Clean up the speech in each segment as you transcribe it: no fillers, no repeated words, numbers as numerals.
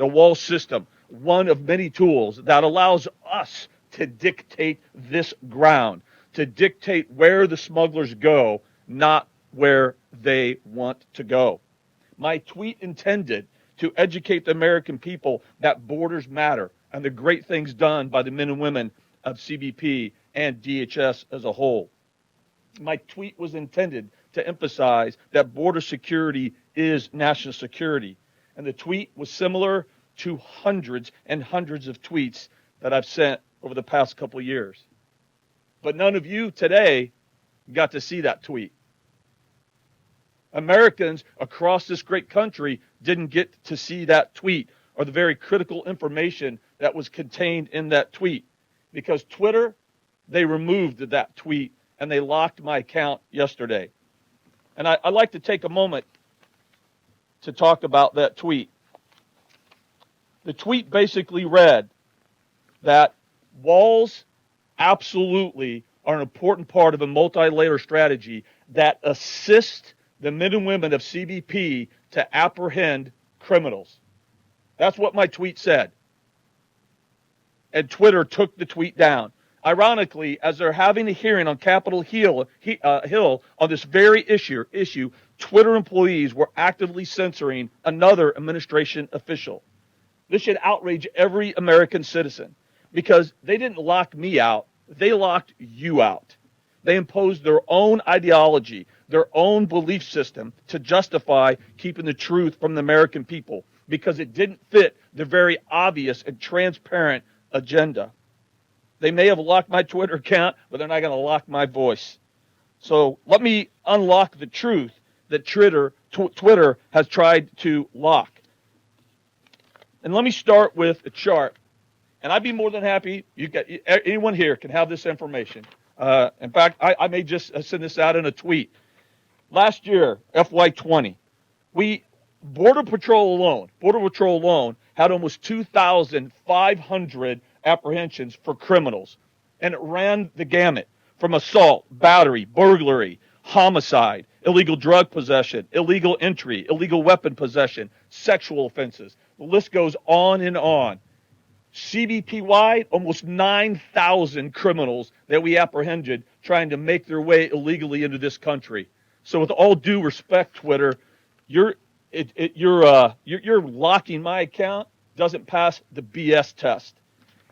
the wall system, one of many tools that allows us to dictate this ground, to dictate where the smugglers go, not where they want to go. My tweet intended to educate the American people that borders matter and the great things done by the men and women of CBP and DHS as a whole. My tweet was intended to emphasize that border security is national security. And the tweet was similar to hundreds and hundreds of tweets that I've sent over the past couple of years. But none of you today got to see that tweet. Americans across this great country didn't get to see that tweet or the very critical information that was contained in that tweet. Because Twitter, they removed that tweet and they locked my account yesterday. And I'd like to take a moment to talk about that tweet. The tweet basically read that walls absolutely are an important part of a multi-layer strategy that assist the men and women of CBP to apprehend criminals. That's what my tweet said. And Twitter took the tweet down. Ironically, as they're having a hearing on Capitol Hill on this very issue, Twitter employees were actively censoring another administration official. This should outrage every American citizen because they didn't lock me out. They locked you out. They imposed their own ideology, their own belief system to justify keeping the truth from the American people because it didn't fit the very obvious and transparent agenda. They may have locked my Twitter account, but they're not going to lock my voice. So let me unlock the truth that Twitter has tried to lock. And let me start with a chart. And I'd be more than happy, anyone here can have this information. In fact, I may just send this out in a tweet. Last year, FY20, Border Patrol alone had almost 2,500 apprehensions for criminals. And it ran the gamut from assault, battery, burglary, homicide, illegal drug possession, illegal entry, illegal weapon possession, sexual offenses. The list goes on and on. CBP-wide, almost 9,000 criminals that we apprehended trying to make their way illegally into this country. So with all due respect, Twitter, you're locking my account doesn't pass the BS test.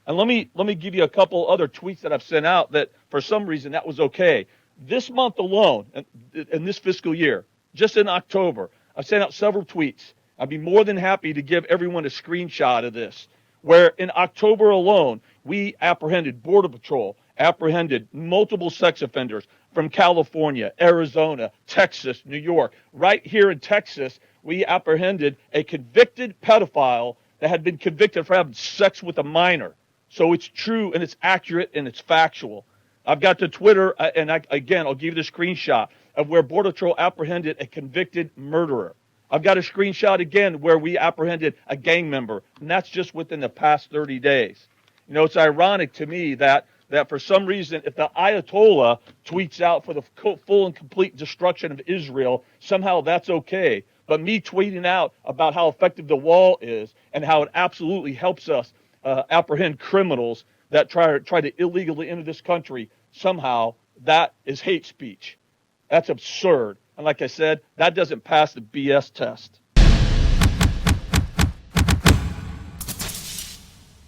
And let me give you a couple other tweets that I've sent out that for some reason that was okay. This month alone, in this fiscal year, just in October, I've sent out several tweets. I'd be more than happy to give everyone a screenshot of this, where in October alone, we Border Patrol apprehended multiple sex offenders from California, Arizona, Texas, New York. Right here in Texas, we apprehended a convicted pedophile that had been convicted for having sex with a minor. So it's true and it's accurate and it's factual. I've got to Twitter, and I'll give you the screenshot of where Border Patrol apprehended a convicted murderer. I've got a screenshot again where we apprehended a gang member, and that's just within the past 30 days. You know, it's ironic to me that for some reason, if the Ayatollah tweets out for the full and complete destruction of Israel, somehow that's okay. But me tweeting out about how effective the wall is and how it absolutely helps us apprehend criminals that try to illegally enter this country, somehow that is hate speech. That's absurd. And like I said, that doesn't pass the BS test.